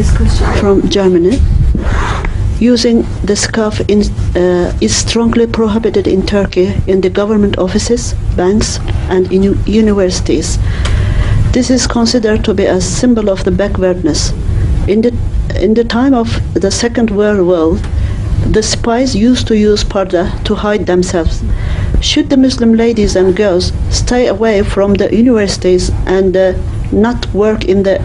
This question from Germany. Using the scarf is strongly prohibited in Turkey in the government offices, banks, and in universities. This is considered to be a symbol of the backwardness. In the time of the Second World War, the spies used to use parda to hide themselves. Should the Muslim ladies and girls stay away from the universities and not work in the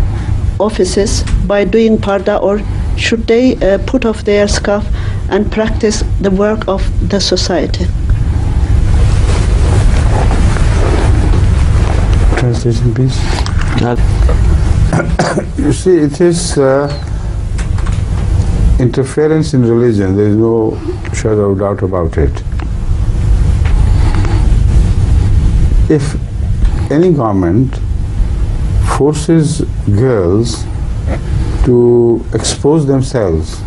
offices by doing parda, or should they put off their scarf and practice the work of the society? Translation, please. You see, it is interference in religion. There is no shadow of doubt about it. If any government forces girls to expose themselves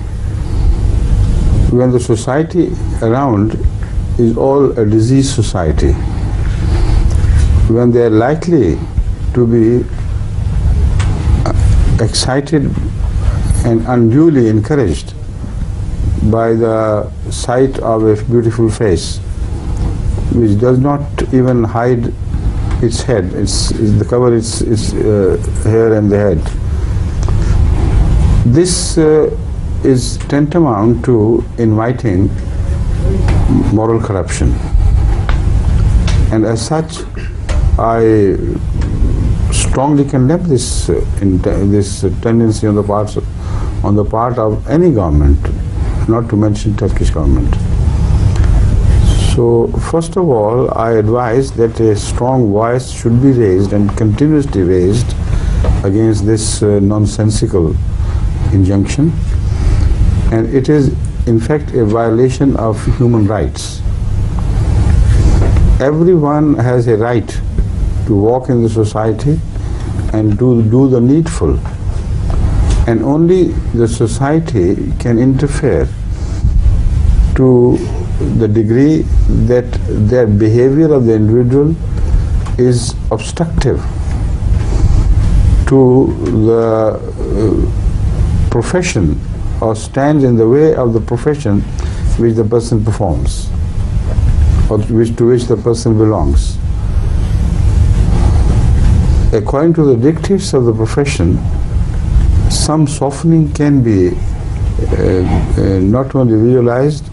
when the society around is all a diseased society, when they are likely to be excited and unduly encouraged by the sight of a beautiful face which does not even hide its head, the cover its hair and the head. This is tantamount to inviting moral corruption, and as such I strongly condemn this tendency on the part of any government, not to mention Turkish government. So first of all, I advise that a strong voice should be raised and continuously raised against this nonsensical injunction, and it is in fact a violation of human rights. Everyone has a right to walk in the society and do the needful, and only the society can interfere to the degree that their behavior of the individual is obstructive to the profession or stands in the way of the profession which the person performs or to which the person belongs. According to the dictates of the profession, some softening can be not only realized,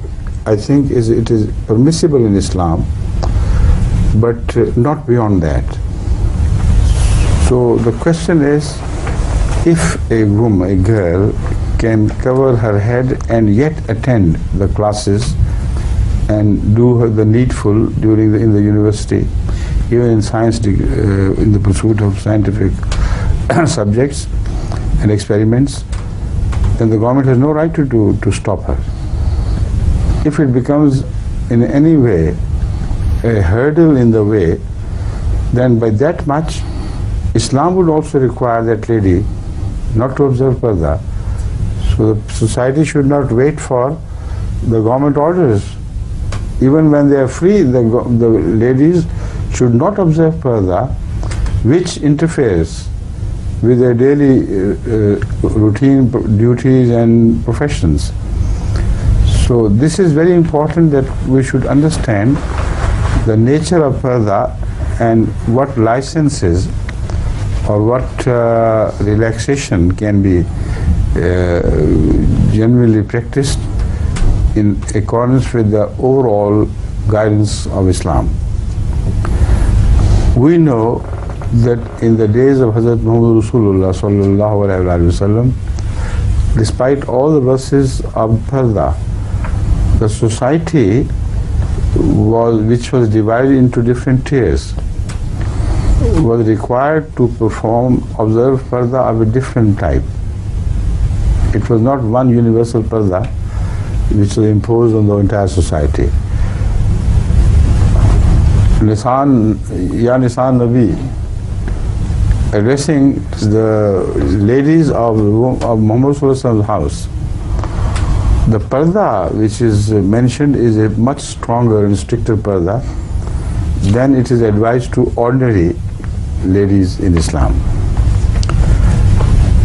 I think it is permissible in Islam, but not beyond that. So the question is, if a woman, a girl, can cover her head and yet attend the classes and do the needful in the university, even in science, in the pursuit of scientific subjects and experiments, then the government has no right to stop her. If it becomes in any way a hurdle in the way, then by that much Islam would also require that lady not to observe parda. So the society should not wait for the government orders. Even when they are free, the ladies should not observe parda, which interferes with their daily routine duties and professions. So this is very important, that we should understand the nature of parda and what licenses or what relaxation can be generally practiced in accordance with the overall guidance of Islam. We know that in the days of Hazrat Muhammad Rasulullah sallallahu alaihi wasallam, despite all the verses of parda, the society which was divided into different tiers was required to observe parda of a different type. It was not one universal parda which was imposed on the entire society. Ya Nisan Nabi, addressing the ladies of Muhammad Sallallahu Alaihi Wasallam's house, the parda which is mentioned is a much stronger and stricter parda than it is advised to ordinary ladies in Islam.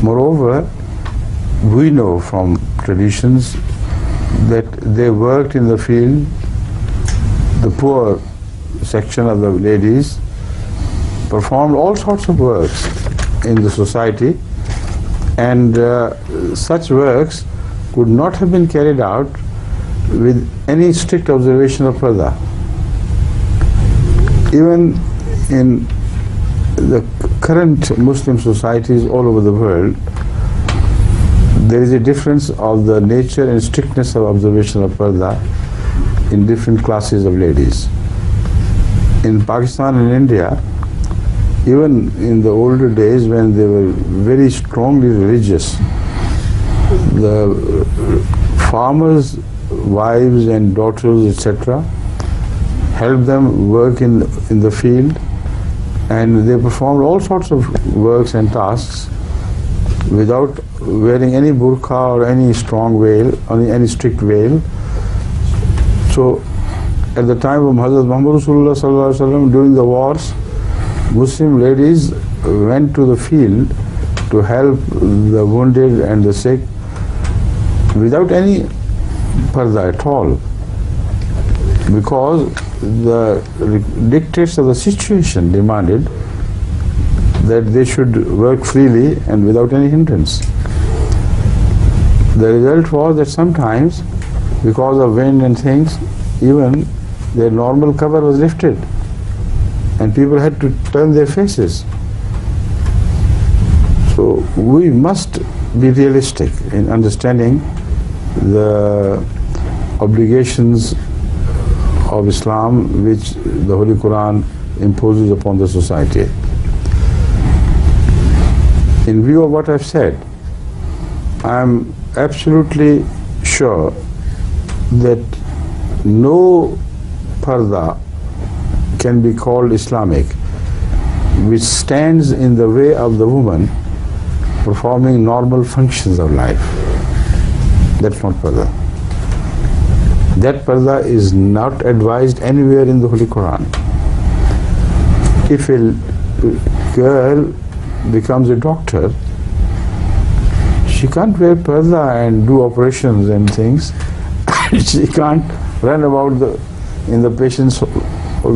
Moreover, we know from traditions that they worked in the field. The poor section of the ladies performed all sorts of works in the society, and such works could not have been carried out with any strict observation of Parda. Even in the current Muslim societies all over the world, there is a difference of the nature and strictness of observation of Parda in different classes of ladies. In Pakistan and India, even in the older days when they were very strongly religious, the farmers' wives and daughters, etc., helped them work in the field, and they performed all sorts of works and tasks without wearing any burqa or any strong veil, or any strict veil. So at the time of Hazrat Muhammad Rasulullah sallallahu alaihi wasallam, during the wars, Muslim ladies went to the field to help the wounded and the sick without any parda at all, because the dictates of the situation demanded that they should work freely and without any hindrance. The result was that sometimes, because of wind and things, even their normal cover was lifted and people had to turn their faces. So we must be realistic in understanding the obligations of Islam which the Holy Quran imposes upon the society. In view of what I've said, I am absolutely sure that no parda can be called Islamic which stands in the way of the woman performing normal functions of life. That's not parda. That parda is not advised anywhere in the Holy Quran. If a girl becomes a doctor, she can't wear parda and do operations and things. She can't run about in the patient's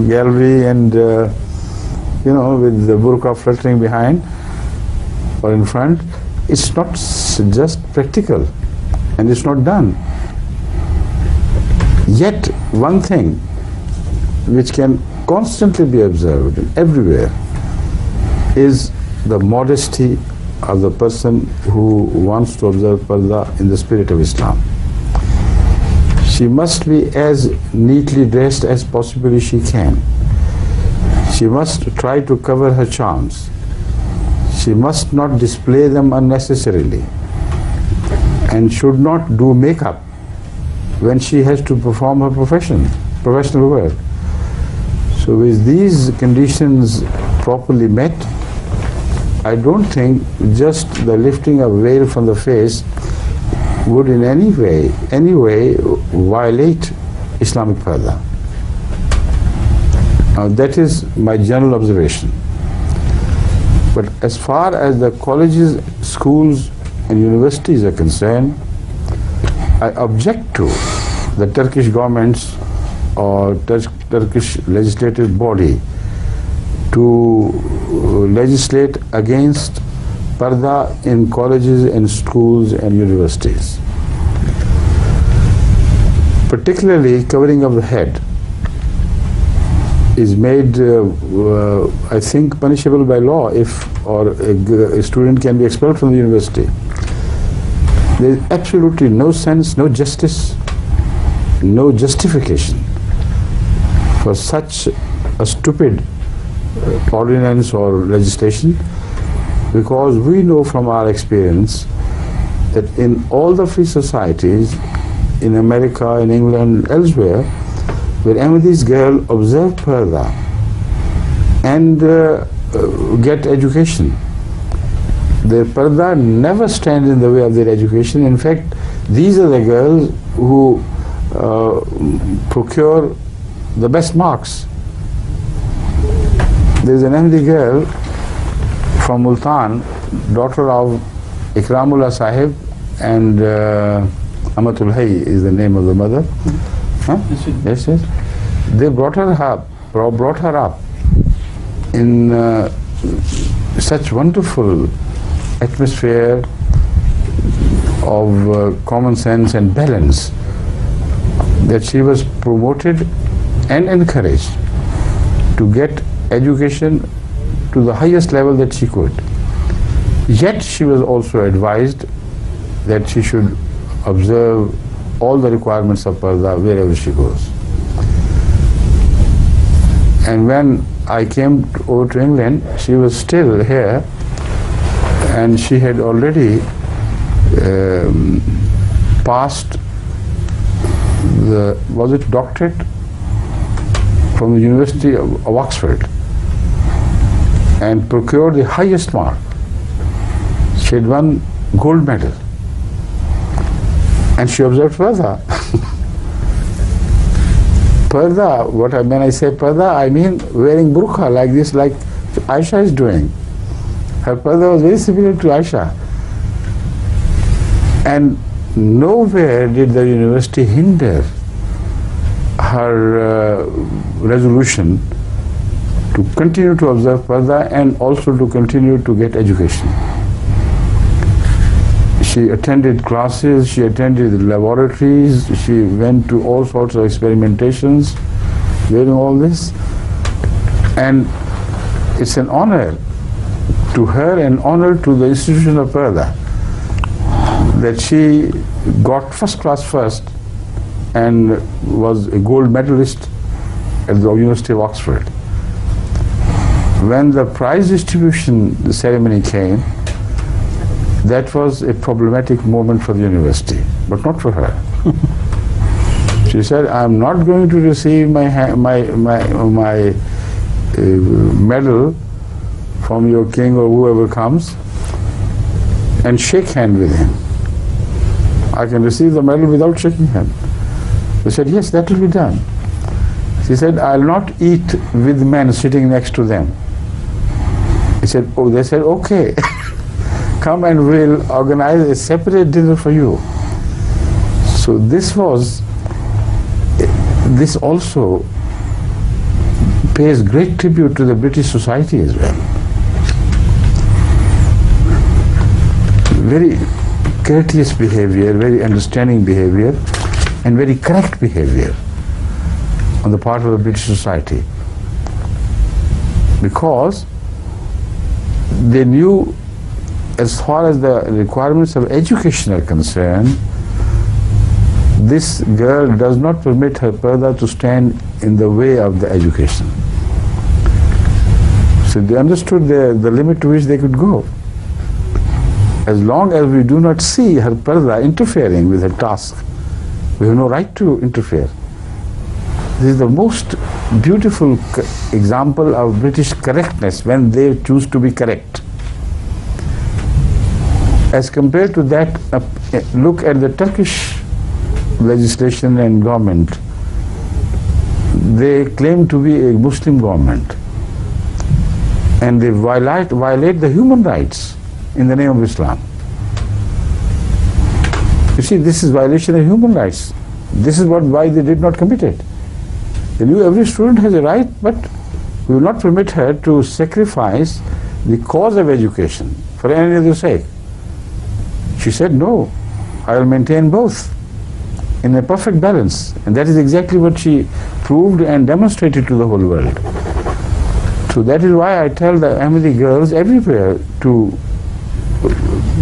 gallery and with the burqa fluttering behind or in front. It's not just practical, and it's not done. Yet one thing which can constantly be observed everywhere is the modesty of the person who wants to observe parda in the spirit of Islam. She must be as neatly dressed as possibly she can. She must try to cover her charms. She must not display them unnecessarily, and should not do makeup when she has to perform her professional work. So with these conditions properly met, I don't think just the lifting of veil from the face would in any way violate Islamic Parda. Now that is my general observation. But as far as the colleges, schools and universities are concerned, I object to the Turkish government's or Turkish legislative body to legislate against parda in colleges and schools and universities. Particularly covering of the head is made, I think, punishable by law if a student can be expelled from the university. There is absolutely no sense, no justice, no justification for such a stupid ordinance or legislation, because we know from our experience that in all the free societies, in America, in England, elsewhere, where Ahmadis girls observe parda and get education, their parda never stands in the way of their education. In fact, these are the girls who procure the best marks. There is an Ahmadi girl from Multan, daughter of Ikramullah Sahib and Amatul Hay is the name of the mother. Huh? Yes, yes. They brought her up in such wonderful atmosphere of common sense and balance that she was promoted and encouraged to get education to the highest level that she could. Yet she was also advised that she should observe all the requirements of Parda wherever she goes. And when I came over to England, she was still here, and she had already passed the doctorate from the University of Oxford and procured the highest mark. She had won gold medal, and she observed Parda. Parda, when I say Parda, I mean wearing burqa like this, like Aisha is doing. Her Parda was very similar to Aisha. And nowhere did the university hinder her resolution to continue to observe Parda and also to continue to get education. She attended classes, she attended laboratories, she went to all sorts of experimentations during all this. And it's an honor to her, an honor to the institution of Parda, that she got first class first and was a gold medalist at the University of Oxford. When the prize distribution ceremony came, that was a problematic moment for the university, but not for her. She said, "I'm not going to receive my medal from your king or whoever comes and shake hand with him. I can receive the medal without shaking hand." They said, "Yes, that will be done." She said, "I'll not eat with men sitting next to them." He said, "Oh," they said, "Okay." Come and we'll organize a separate dinner for you. So this also pays great tribute to the British society as well. Very courteous behavior, very understanding behavior, and very correct behavior on the part of the British society. Because they knew, as far as the requirements of education are concerned, this girl does not permit her Parda to stand in the way of the education. So they understood the limit to which they could go. As long as we do not see her Parda interfering with her task, we have no right to interfere. This is the most beautiful example of British correctness, when they choose to be correct. As compared to that, look at the Turkish legislation and government. They claim to be a Muslim government, and they violate the human rights in the name of Islam. You see, this is violation of human rights. This is why they did not commit it. They knew every student has a right, but we will not permit her to sacrifice the cause of education for any other sake. She said, "No, I will maintain both in a perfect balance." And that is exactly what she proved and demonstrated to the whole world. So that is why I tell the Ahmadi girls everywhere to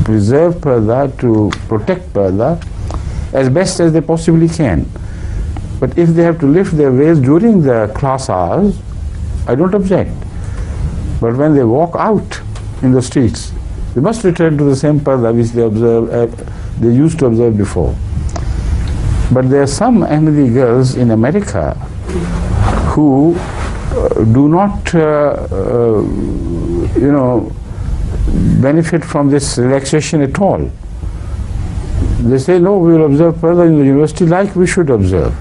preserve Parda, to protect Parda as best as they possibly can. But if they have to lift their veils during the class hours, I don't object. But when they walk out in the streets, they must return to the same Parda which they used to observe before. But there are some Ahmadi girls in America who do not, benefit from this relaxation at all. They say, "No, we will observe Parda in the university like we should observe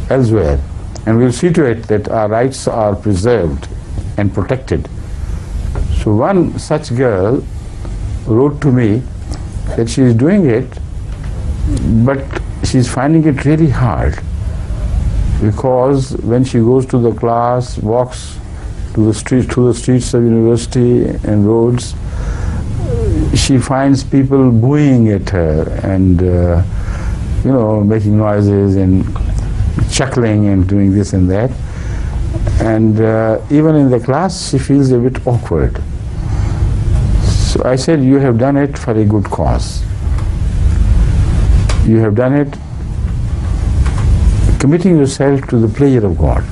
elsewhere, and we will see to it that our rights are preserved and protected." So one such girl wrote to me that she is doing it, but she is finding it really hard, because when she goes to the class, walks to the streets of university and roads, she finds people booing at her and making noises and chuckling and doing this and that, and even in the class she feels a bit awkward. So I said, you have done it for a good cause. You have done it committing yourself to the pleasure of God.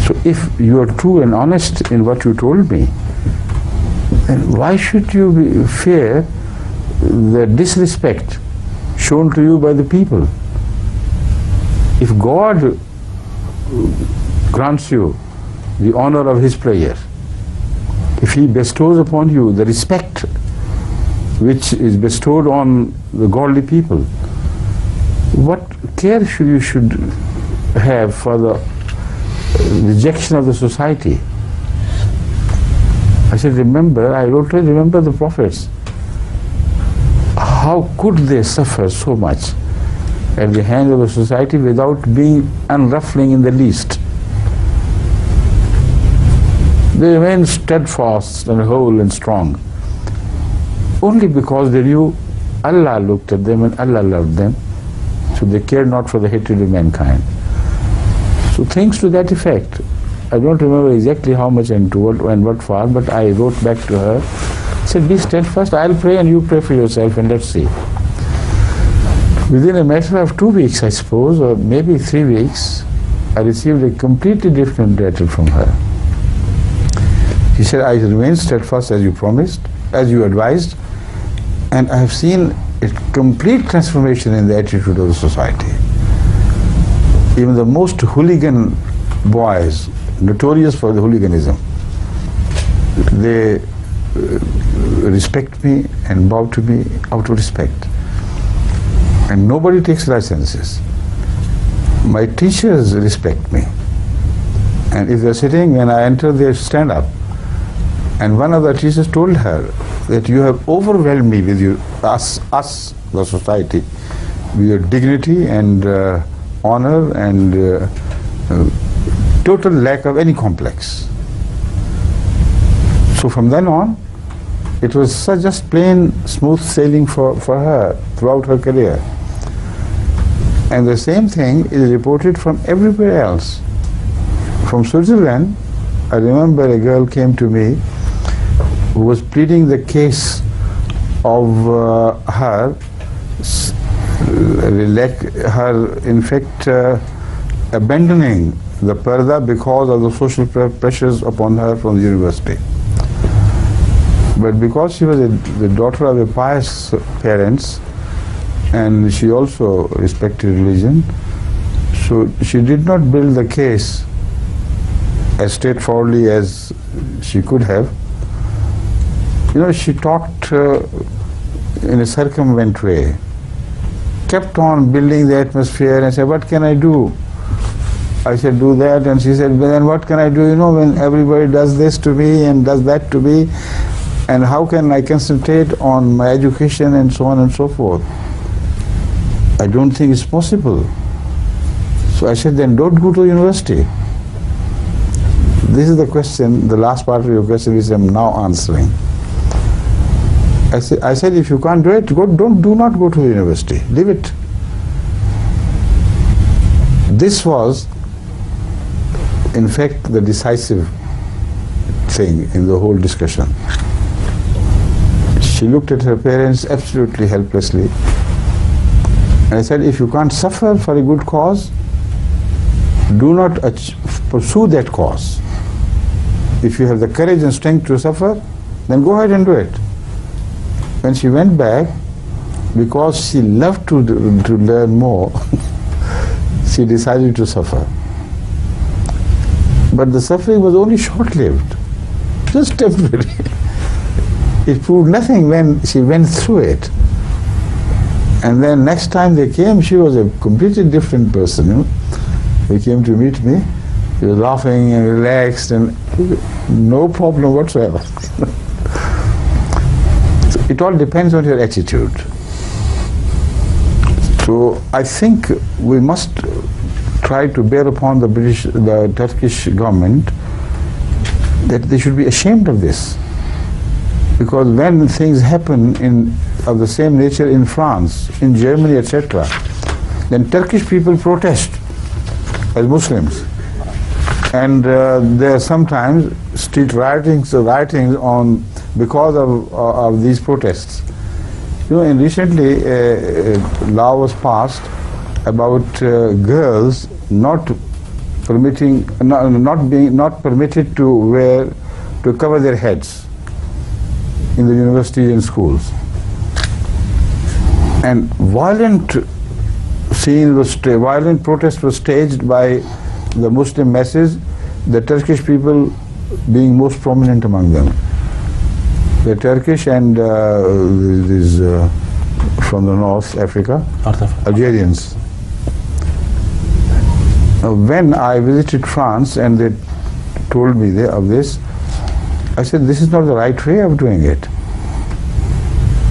So if you are true and honest in what you told me, then why should you fear the disrespect shown to you by the people? If God grants you the honor of His pleasure, if He bestows upon you the respect which is bestowed on the godly people, what care you should have for the rejection of the society? I said, I wrote to her, remember the prophets. How could they suffer so much at the hands of the society without being unruffling in the least? They remained steadfast and whole and strong, only because they knew Allah looked at them and Allah loved them, so they cared not for the hatred of mankind. So things to that effect. I don't remember exactly how much and to what and what far, but I wrote back to her, said, be steadfast, I'll pray and you pray for yourself and let's see. Within a matter of 2 weeks, I suppose, or maybe 3 weeks, I received a completely different letter from her. She said, I remain steadfast as you promised, as you advised, and I have seen a complete transformation in the attitude of the society. Even the most hooligan boys, notorious for the hooliganism, they respect me and bow to me out of respect. And nobody takes licenses. My teachers respect me. And if they're sitting, when I enter, they stand up. And one of the teachers told her that you have overwhelmed me with us, the society, with your dignity and honor and total lack of any complex. So from then on, it was just plain smooth sailing for her throughout her career. And the same thing is reported from everywhere else. From Switzerland, I remember a girl came to me who was pleading the case of her, in fact, abandoning the Parda because of the social pressures upon her from the university. But because she was the daughter of a pious parents, and she also respected religion, so she did not build the case as straightforwardly as she could have. She talked in a circumvent way, kept on building the atmosphere and said, what can I do? I said, do that. And she said, well, then what can I do, when everybody does this to me and does that to me, and how can I concentrate on my education and so on and so forth? I don't think it's possible. So I said, then don't go to university. This is the question, the last part of your question which I'm now answering. I said, if you can't do it, do not go to the university. Leave it. This was, in fact, the decisive thing in the whole discussion. She looked at her parents absolutely helplessly. And I said, if you can't suffer for a good cause, do not pursue that cause. If you have the courage and strength to suffer, then go ahead and do it. When she went back, because she loved to learn more, she decided to suffer. But the suffering was only short-lived, just temporary. It proved nothing when she went through it. And then next time they came, she was a completely different person. They came to meet me. She was laughing and relaxed and no problem whatsoever. It all depends on your attitude. So I think we must try to bear upon the Turkish government that they should be ashamed of this. Because when things happen of the same nature in France, in Germany, etc., then Turkish people protest as Muslims. And there are sometimes street riotings because of these protests. You know, and recently a law was passed about girls not permitted to cover their heads in the universities and schools. And violent protest was staged by the Muslim masses, the Turkish people being most prominent among them. The Turkish and these from the North Africa, Algerians. When I visited France and they told me of this, I said, this is not the right way of doing it.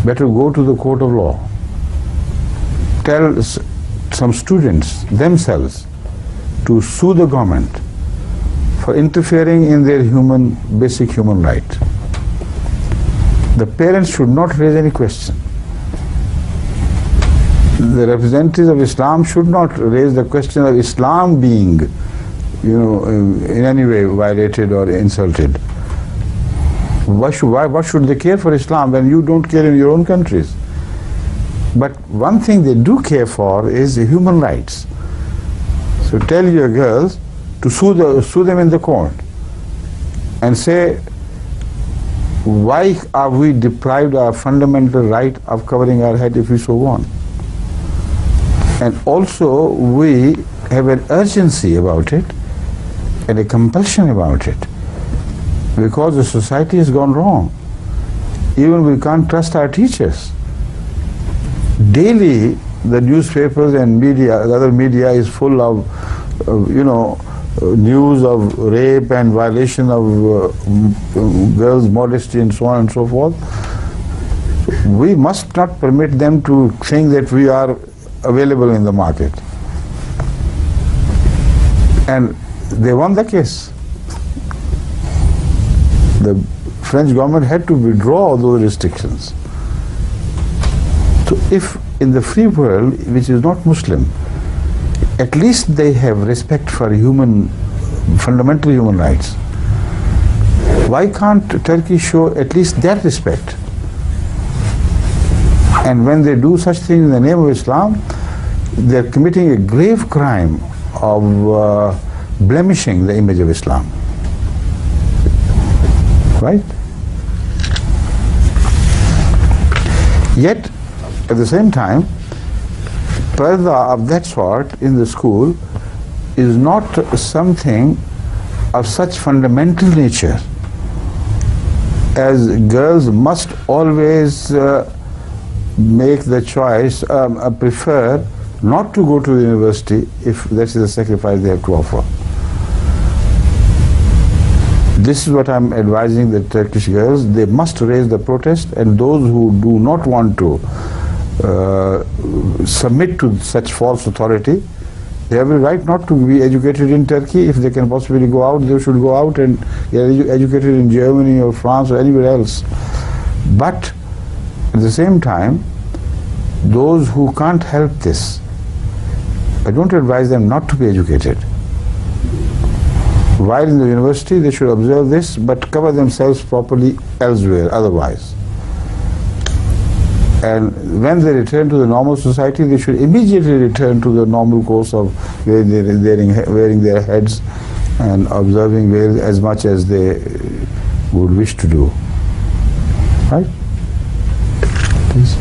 Better go to the court of law. Tell some students themselves to sue the government for interfering in their basic human right. The parents should not raise any question. The representatives of Islam should not raise the question of Islam being, in any way violated or insulted. What should they care for Islam when you don't care in your own countries? But one thing they do care for is human rights. So tell your girls to sue them in the court and say, why are we deprived of our fundamental right of covering our head if we so want? And also we have an urgency about it and a compulsion about it, because the society has gone wrong. Even we can't trust our teachers. Daily the newspapers and media, the other media is full of news of rape and violation of girls' modesty and so on and so forth. We must not permit them to think that we are available in the market. And they won the case. The French government had to withdraw those restrictions. So if in the free world, which is not Muslim, at least they have respect for fundamental human rights, why can't Turkey show at least that respect? And when they do such things in the name of Islam, they're committing a grave crime of blemishing the image of Islam. Right? Yet, at the same time, parda of that sort in the school is not something of such fundamental nature as girls must always make the choice, prefer not to go to the university if that is the sacrifice they have to offer. This is what I'm advising the Turkish girls. They must raise the protest, and those who do not want to submit to such false authority, they have a right not to be educated in Turkey. If they can possibly go out, they should go out and get educated in Germany or France or anywhere else. But at the same time, those who can't help this, I don't advise them not to be educated. While in the university, they should observe this, but cover themselves properly elsewhere, otherwise. And when they return to the normal society, they should immediately return to the normal course of wearing their heads and observing veil as much as they would wish to do. Right? Please.